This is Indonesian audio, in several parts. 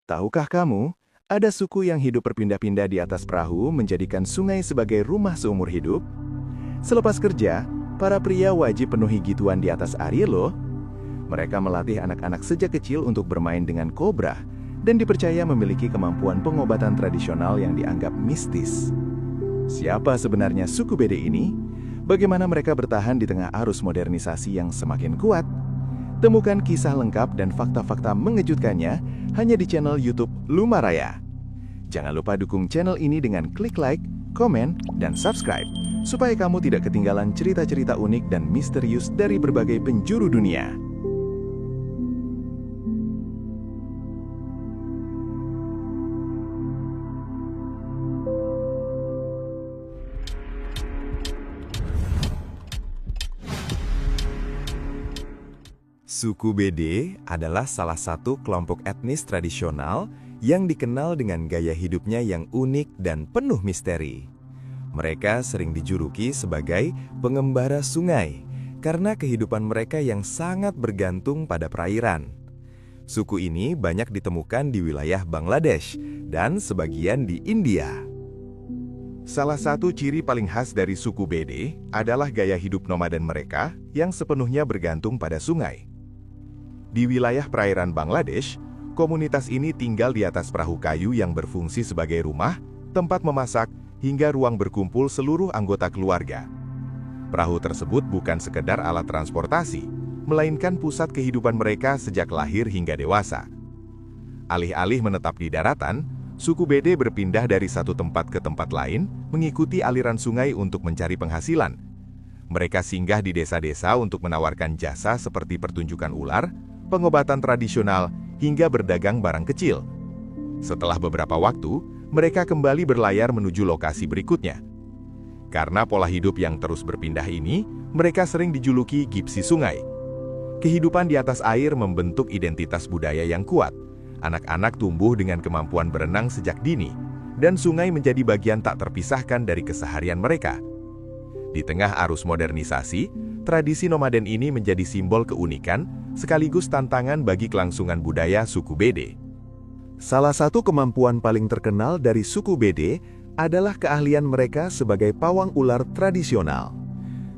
Tahukah kamu, ada suku yang hidup berpindah-pindah di atas perahu menjadikan sungai sebagai rumah seumur hidup? Selepas kerja, para pria wajib penuhi gituan di atas Ariel loh. Mereka melatih anak-anak sejak kecil untuk bermain dengan kobra dan dipercaya memiliki kemampuan pengobatan tradisional yang dianggap mistis. Siapa sebenarnya suku Bede ini? Bagaimana mereka bertahan di tengah arus modernisasi yang semakin kuat? Temukan kisah lengkap dan fakta-fakta mengejutkannya hanya di channel YouTube Lumaraya. Jangan lupa dukung channel ini dengan klik like, komen, dan subscribe, supaya kamu tidak ketinggalan cerita-cerita unik dan misterius dari berbagai penjuru dunia. Suku Bede adalah salah satu kelompok etnis tradisional yang dikenal dengan gaya hidupnya yang unik dan penuh misteri. Mereka sering dijuluki sebagai pengembara sungai karena kehidupan mereka yang sangat bergantung pada perairan. Suku ini banyak ditemukan di wilayah Bangladesh dan sebagian di India. Salah satu ciri paling khas dari suku Bede adalah gaya hidup nomaden mereka yang sepenuhnya bergantung pada sungai. Di wilayah perairan Bangladesh, komunitas ini tinggal di atas perahu kayu yang berfungsi sebagai rumah, tempat memasak, hingga ruang berkumpul seluruh anggota keluarga. Perahu tersebut bukan sekedar alat transportasi, melainkan pusat kehidupan mereka sejak lahir hingga dewasa. Alih-alih menetap di daratan, suku Bede berpindah dari satu tempat ke tempat lain, mengikuti aliran sungai untuk mencari penghasilan. Mereka singgah di desa-desa untuk menawarkan jasa seperti pertunjukan ular, pengobatan tradisional, hingga berdagang barang kecil. Setelah beberapa waktu, mereka kembali berlayar menuju lokasi berikutnya. Karena pola hidup yang terus berpindah ini, mereka sering dijuluki gipsi sungai. Kehidupan di atas air membentuk identitas budaya yang kuat. Anak-anak tumbuh dengan kemampuan berenang sejak dini, dan sungai menjadi bagian tak terpisahkan dari keseharian mereka. Di tengah arus modernisasi, tradisi nomaden ini menjadi simbol keunikan sekaligus tantangan bagi kelangsungan budaya suku Bede. Salah satu kemampuan paling terkenal dari suku Bede adalah keahlian mereka sebagai pawang ular tradisional.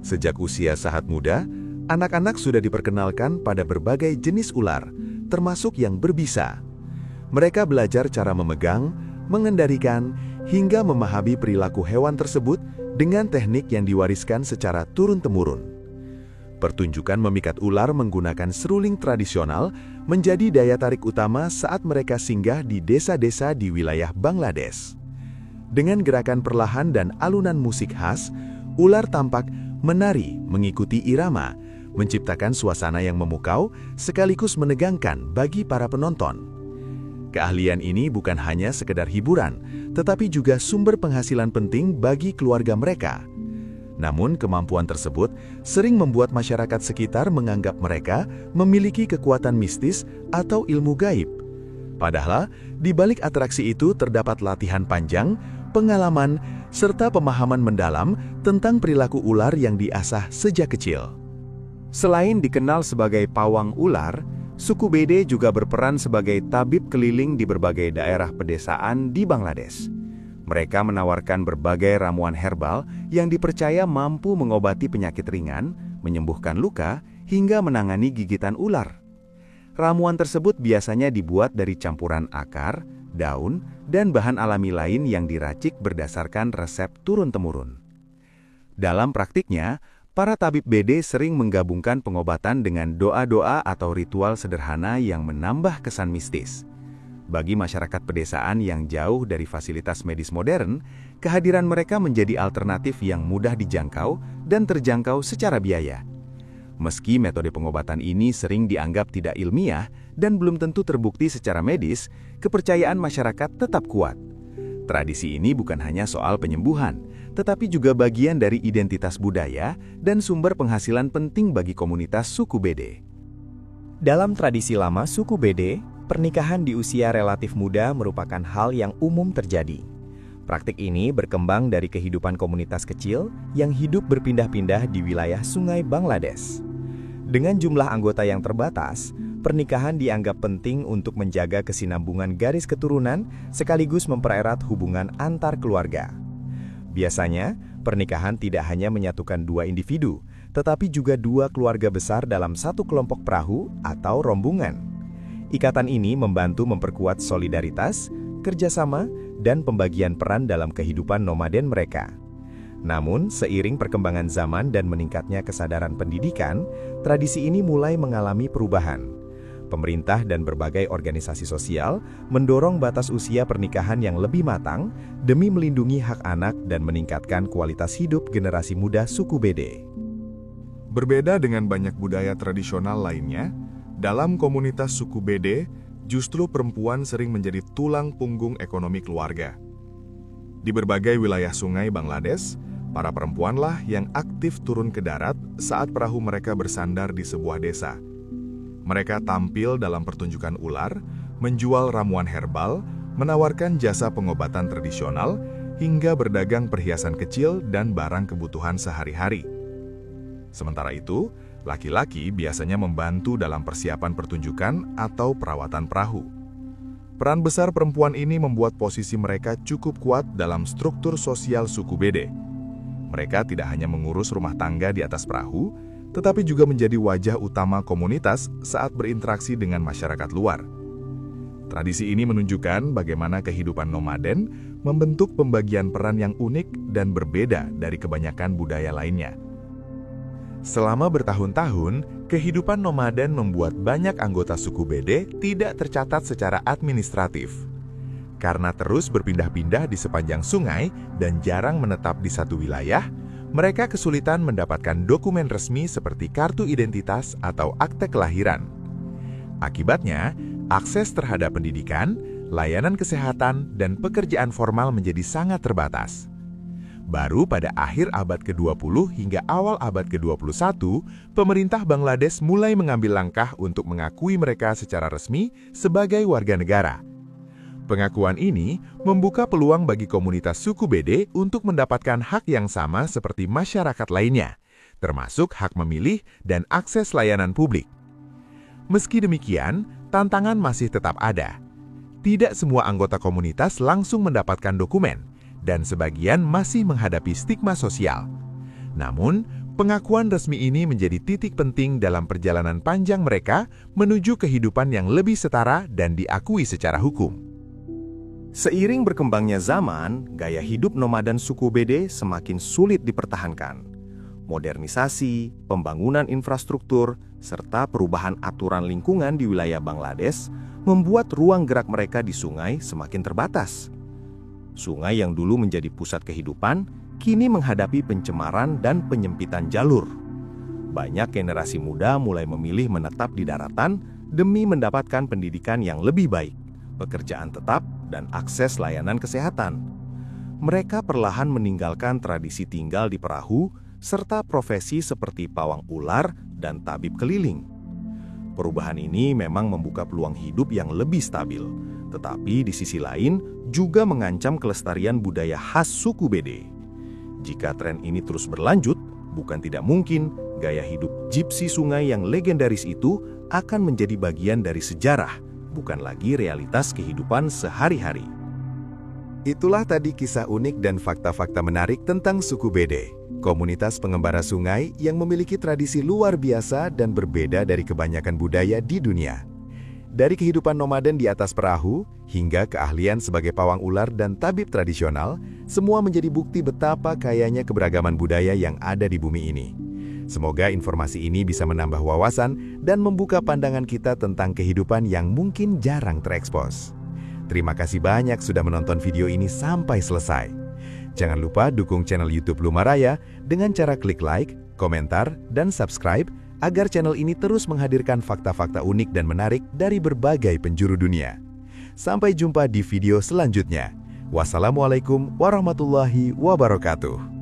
Sejak usia sangat muda, anak-anak sudah diperkenalkan pada berbagai jenis ular, termasuk yang berbisa. Mereka belajar cara memegang, mengendalikan, hingga memahami perilaku hewan tersebut dengan teknik yang diwariskan secara turun-temurun. Pertunjukan memikat ular menggunakan seruling tradisional menjadi daya tarik utama saat mereka singgah di desa-desa di wilayah Bangladesh. Dengan gerakan perlahan dan alunan musik khas, ular tampak menari mengikuti irama, menciptakan suasana yang memukau sekaligus menegangkan bagi para penonton. Keahlian ini bukan hanya sekedar hiburan, tetapi juga sumber penghasilan penting bagi keluarga mereka. Namun kemampuan tersebut sering membuat masyarakat sekitar menganggap mereka memiliki kekuatan mistis atau ilmu gaib. Padahal, di balik atraksi itu terdapat latihan panjang, pengalaman, serta pemahaman mendalam tentang perilaku ular yang diasah sejak kecil. Selain dikenal sebagai pawang ular, suku Bede juga berperan sebagai tabib keliling di berbagai daerah pedesaan di Bangladesh. Mereka menawarkan berbagai ramuan herbal yang dipercaya mampu mengobati penyakit ringan, menyembuhkan luka, hingga menangani gigitan ular. Ramuan tersebut biasanya dibuat dari campuran akar, daun, dan bahan alami lain yang diracik berdasarkan resep turun-temurun. Dalam praktiknya, para tabib Bede sering menggabungkan pengobatan dengan doa-doa atau ritual sederhana yang menambah kesan mistis. Bagi masyarakat pedesaan yang jauh dari fasilitas medis modern, kehadiran mereka menjadi alternatif yang mudah dijangkau dan terjangkau secara biaya. Meski metode pengobatan ini sering dianggap tidak ilmiah dan belum tentu terbukti secara medis, kepercayaan masyarakat tetap kuat. Tradisi ini bukan hanya soal penyembuhan, tetapi juga bagian dari identitas budaya dan sumber penghasilan penting bagi komunitas suku Bede. Dalam tradisi lama suku Bede, pernikahan di usia relatif muda merupakan hal yang umum terjadi. Praktik ini berkembang dari kehidupan komunitas kecil yang hidup berpindah-pindah di wilayah sungai Bangladesh. Dengan jumlah anggota yang terbatas, pernikahan dianggap penting untuk menjaga kesinambungan garis keturunan sekaligus mempererat hubungan antar keluarga. Biasanya, pernikahan tidak hanya menyatukan dua individu, tetapi juga dua keluarga besar dalam satu kelompok perahu atau rombongan. Ikatan ini membantu memperkuat solidaritas, kerjasama, dan pembagian peran dalam kehidupan nomaden mereka. Namun, seiring perkembangan zaman dan meningkatnya kesadaran pendidikan, tradisi ini mulai mengalami perubahan. Pemerintah dan berbagai organisasi sosial mendorong batas usia pernikahan yang lebih matang demi melindungi hak anak dan meningkatkan kualitas hidup generasi muda suku Bede. Berbeda dengan banyak budaya tradisional lainnya, dalam komunitas suku Bede, justru perempuan sering menjadi tulang punggung ekonomi keluarga. Di berbagai wilayah sungai Bangladesh, para perempuanlah yang aktif turun ke darat saat perahu mereka bersandar di sebuah desa. Mereka tampil dalam pertunjukan ular, menjual ramuan herbal, menawarkan jasa pengobatan tradisional, hingga berdagang perhiasan kecil dan barang kebutuhan sehari-hari. Sementara itu, laki-laki biasanya membantu dalam persiapan pertunjukan atau perawatan perahu. Peran besar perempuan ini membuat posisi mereka cukup kuat dalam struktur sosial suku Bede. Mereka tidak hanya mengurus rumah tangga di atas perahu, tetapi juga menjadi wajah utama komunitas saat berinteraksi dengan masyarakat luar. Tradisi ini menunjukkan bagaimana kehidupan nomaden membentuk pembagian peran yang unik dan berbeda dari kebanyakan budaya lainnya. Selama bertahun-tahun, kehidupan nomaden membuat banyak anggota suku Bede tidak tercatat secara administratif. Karena terus berpindah-pindah di sepanjang sungai dan jarang menetap di satu wilayah, mereka kesulitan mendapatkan dokumen resmi seperti kartu identitas atau akte kelahiran. Akibatnya, akses terhadap pendidikan, layanan kesehatan, dan pekerjaan formal menjadi sangat terbatas. Baru pada akhir abad ke-20 hingga awal abad ke-21, pemerintah Bangladesh mulai mengambil langkah untuk mengakui mereka secara resmi sebagai warga negara. Pengakuan ini membuka peluang bagi komunitas suku Bede untuk mendapatkan hak yang sama seperti masyarakat lainnya, termasuk hak memilih dan akses layanan publik. Meski demikian, tantangan masih tetap ada. Tidak semua anggota komunitas langsung mendapatkan dokumen, dan sebagian masih menghadapi stigma sosial. Namun, pengakuan resmi ini menjadi titik penting dalam perjalanan panjang mereka menuju kehidupan yang lebih setara dan diakui secara hukum. Seiring berkembangnya zaman, gaya hidup nomaden suku Bede semakin sulit dipertahankan. Modernisasi, pembangunan infrastruktur, serta perubahan aturan lingkungan di wilayah Bangladesh membuat ruang gerak mereka di sungai semakin terbatas. Sungai yang dulu menjadi pusat kehidupan, kini menghadapi pencemaran dan penyempitan jalur. Banyak generasi muda mulai memilih menetap di daratan demi mendapatkan pendidikan yang lebih baik, pekerjaan tetap, dan akses layanan kesehatan. Mereka perlahan meninggalkan tradisi tinggal di perahu serta profesi seperti pawang ular dan tabib keliling. Perubahan ini memang membuka peluang hidup yang lebih stabil, tetapi di sisi lain juga mengancam kelestarian budaya khas suku Bede. Jika tren ini terus berlanjut, bukan tidak mungkin gaya hidup gypsy sungai yang legendaris itu akan menjadi bagian dari sejarah, bukan lagi realitas kehidupan sehari-hari. Itulah tadi kisah unik dan fakta-fakta menarik tentang suku Bede, komunitas pengembara sungai yang memiliki tradisi luar biasa dan berbeda dari kebanyakan budaya di dunia. Dari kehidupan nomaden di atas perahu, hingga keahlian sebagai pawang ular dan tabib tradisional, semua menjadi bukti betapa kayanya keberagaman budaya yang ada di bumi ini. Semoga informasi ini bisa menambah wawasan dan membuka pandangan kita tentang kehidupan yang mungkin jarang terekspos. Terima kasih banyak sudah menonton video ini sampai selesai. Jangan lupa dukung channel YouTube Lumaraya dengan cara klik like, komentar, dan subscribe agar channel ini terus menghadirkan fakta-fakta unik dan menarik dari berbagai penjuru dunia. Sampai jumpa di video selanjutnya. Wassalamualaikum warahmatullahi wabarakatuh.